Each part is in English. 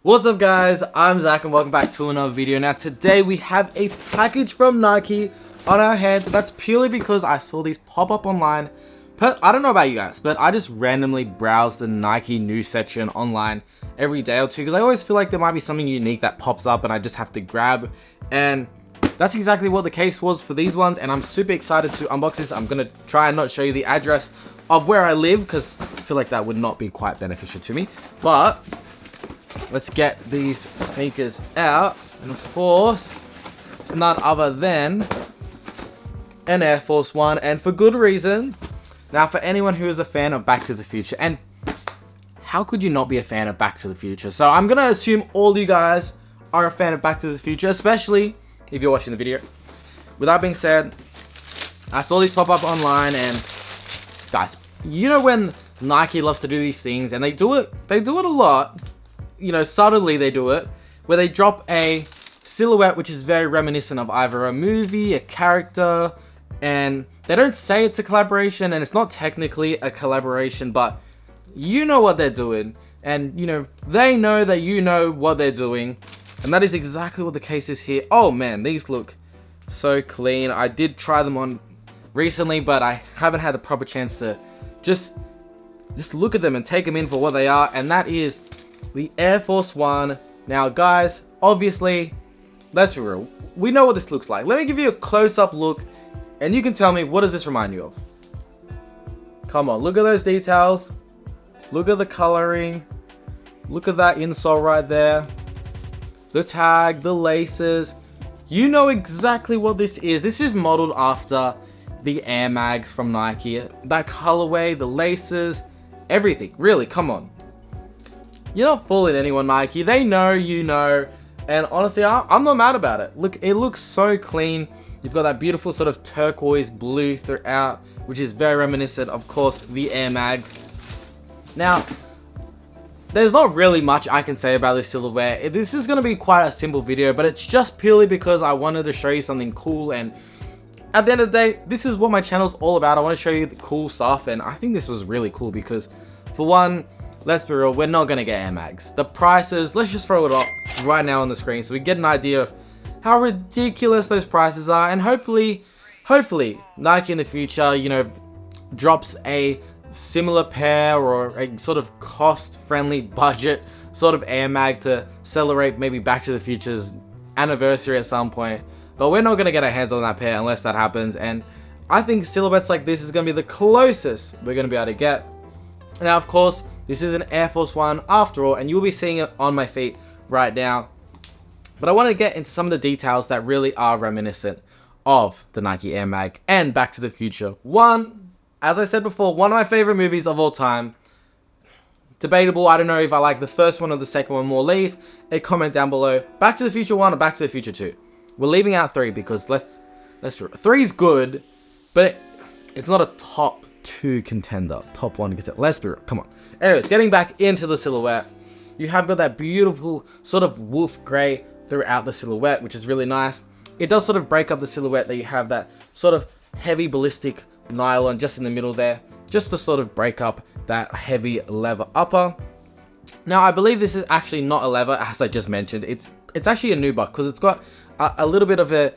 What's up guys, I'm Zach and welcome back to another video. Now today we have a package from Nike on our hands. That's purely because I saw these pop up online. But I don't know about you guys, but I just randomly browse the Nike news section online every day or two because I always feel like there might be something unique that pops up and I just have to grab. And that's exactly what the case was for these ones, and I'm super excited to unbox this. I'm gonna try and not show you the address of where I live because I feel like that would not be quite beneficial to me. But let's get these sneakers out, and of course, it's none other than an Air Force One, and for good reason. Now, for anyone who is a fan of Back to the Future, and how could you not be a fan of Back to the Future? So I'm gonna assume all you guys are a fan of Back to the Future, especially if you're watching the video. With that being said, I saw these pop up online, and guys, you know when Nike loves to do these things, and they do it a lot. You know, subtly they do it, where they drop a silhouette which is very reminiscent of either a movie, a character, and they don't say it's a collaboration, and it's not technically a collaboration, but you know what they're doing, and you know, they know that you know what they're doing, and that is exactly what the case is here. Oh man, these look so clean. I did try them on recently, but I haven't had the proper chance to just look at them and take them in for what they are, and that is the Air Force One. Now guys, obviously, let's be real, we know what this looks like. Let me give you a close-up look and you can tell me, what does this remind you of? Come on, look at those details, look at the coloring, look at that insole right there, the tag, the laces. You know exactly what this is. This is modeled after the Air Mags from Nike. That colorway, the laces, everything. Really, come on. You're not fooling anyone, Nike. They know you know. And honestly, I'm not mad about it. Look, it looks so clean. You've got that beautiful sort of turquoise blue throughout, which is very reminiscent, of course, the Air Mags. Now, there's not really much I can say about this silhouette. This is going to be quite a simple video, but it's just purely because I wanted to show you something cool. And at the end of the day, this is what my channel's all about. I want to show you the cool stuff, and I think this was really cool because, for one, let's be real, we're not going to get Air Mags. The prices, let's just throw it up right now on the screen so we get an idea of how ridiculous those prices are. And hopefully Nike in the future, you know, drops a similar pair or a sort of cost-friendly budget sort of Air Mag to celebrate maybe Back to the Future's anniversary at some point. But we're not going to get our hands on that pair unless that happens. And I think silhouettes like this is going to be the closest we're going to be able to get. Now, of course, this is an Air Force One after all, and you'll be seeing it on my feet right now. But I want to get into some of the details that really are reminiscent of the Nike Air Mag and Back to the Future. One, as I said before, one of my favorite movies of all time. Debatable, I don't know if I like the first one or the second one more. Leave a comment down below. Back to the Future 1 or Back to the Future 2. We're leaving out 3 because let's 3 is good, but it's not a top 2 contender. Top 1 contender. Let's be real. Come on. Anyways, getting back into the silhouette, you have got that beautiful sort of wolf gray throughout the silhouette, which is really nice. It does sort of break up the silhouette that you have that sort of heavy ballistic nylon just in the middle there, just to sort of break up that heavy leather upper. Now, I believe this is actually not a leather, as I just mentioned. It's actually a nubuck because it's got a little bit of a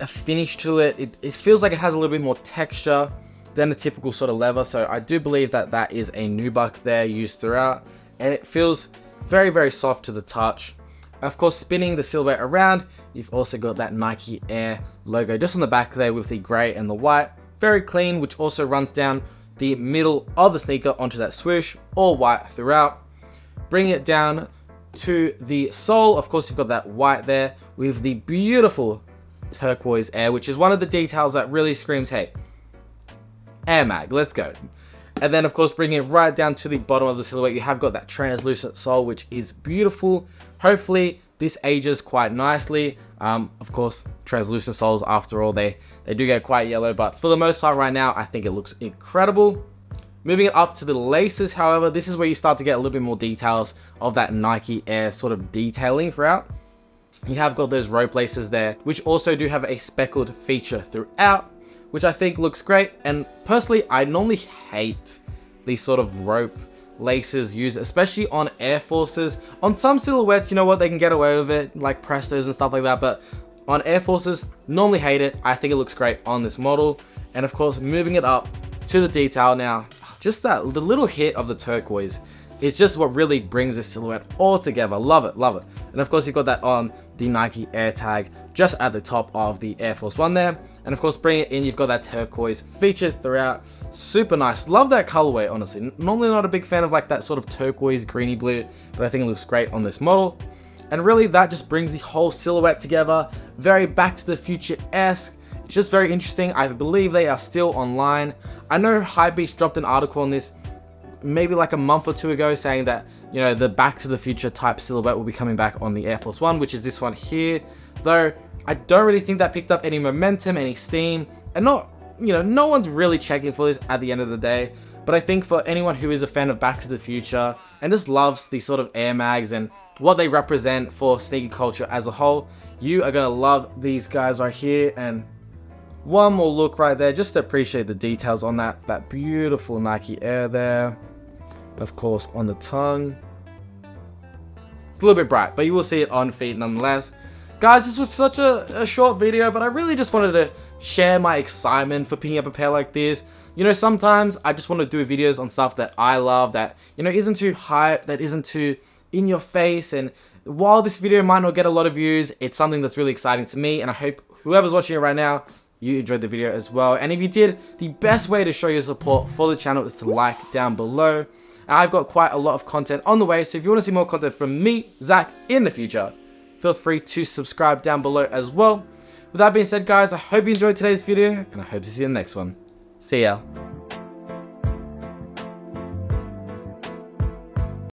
finish to it. It feels like it has a little bit more texture than a typical sort of leather. So I do believe that that is a nubuck there used throughout, and it feels very, very soft to the touch. Of course, spinning the silhouette around, you've also got that Nike Air logo just on the back there with the gray and the white. Very clean, which also runs down the middle of the sneaker onto that swoosh, all white throughout. Bringing it down to the sole, of course, you've got that white there with the beautiful turquoise air, which is one of the details that really screams, hey, Air Mag, let's go. And then, of course, bringing it right down to the bottom of the silhouette, you have got that translucent sole, which is beautiful. Hopefully, this ages quite nicely. Of course, translucent soles, after all, they do get quite yellow, but for the most part right now, I think it looks incredible. Moving it up to the laces, however, this is where you start to get a little bit more details of that Nike Air sort of detailing throughout. You have got those rope laces there, which also do have a speckled feature throughout, which I think looks great. And personally, I normally hate these sort of rope laces used, especially on Air Forces. On some silhouettes, you know what, they can get away with it, like Prestos and stuff like that, but on Air Forces, normally hate it. I think it looks great on this model. And of course, moving it up to the detail now, just the little hit of the turquoise is just what really brings this silhouette all together. Love it, love it. And of course, you've got that on the Nike Air tag just at the top of the Air Force One there. And of course, bring it in, you've got that turquoise featured throughout. Super nice. Love that colorway, honestly. Normally not a big fan of like that sort of turquoise greeny blue, but I think it looks great on this model. And really that just brings the whole silhouette together. Very Back to the Future-esque. It's just very interesting. I believe they are still online. I know Hypebeast dropped an article on this maybe like a month or two ago saying that, you know, the Back to the Future type silhouette will be coming back on the Air Force One, which is this one here. Though I don't really think that picked up any momentum, any steam, and no one's really checking for this at the end of the day. But I think for anyone who is a fan of Back to the Future and just loves these sort of Air Mags and what they represent for sneaker culture as a whole, you are gonna love these guys right here. And one more look right there, just to appreciate the details on that beautiful Nike Air there. Of course, on the tongue, it's a little bit bright, but you will see it on feet nonetheless. Guys, this was such a short video, but I really just wanted to share my excitement for picking up a pair like this. You know, sometimes I just want to do videos on stuff that I love, that, you know, isn't too hype, that isn't too in your face. And while this video might not get a lot of views, it's something that's really exciting to me, and I hope whoever's watching it right now, you enjoyed the video as well. And if you did, the best way to show your support for the channel is to like down below. And I've got quite a lot of content on the way, so if you want to see more content from me, Zach, in the future, feel free to subscribe down below as well. With that being said, guys, I hope you enjoyed today's video, and I hope to see you in the next one. See ya.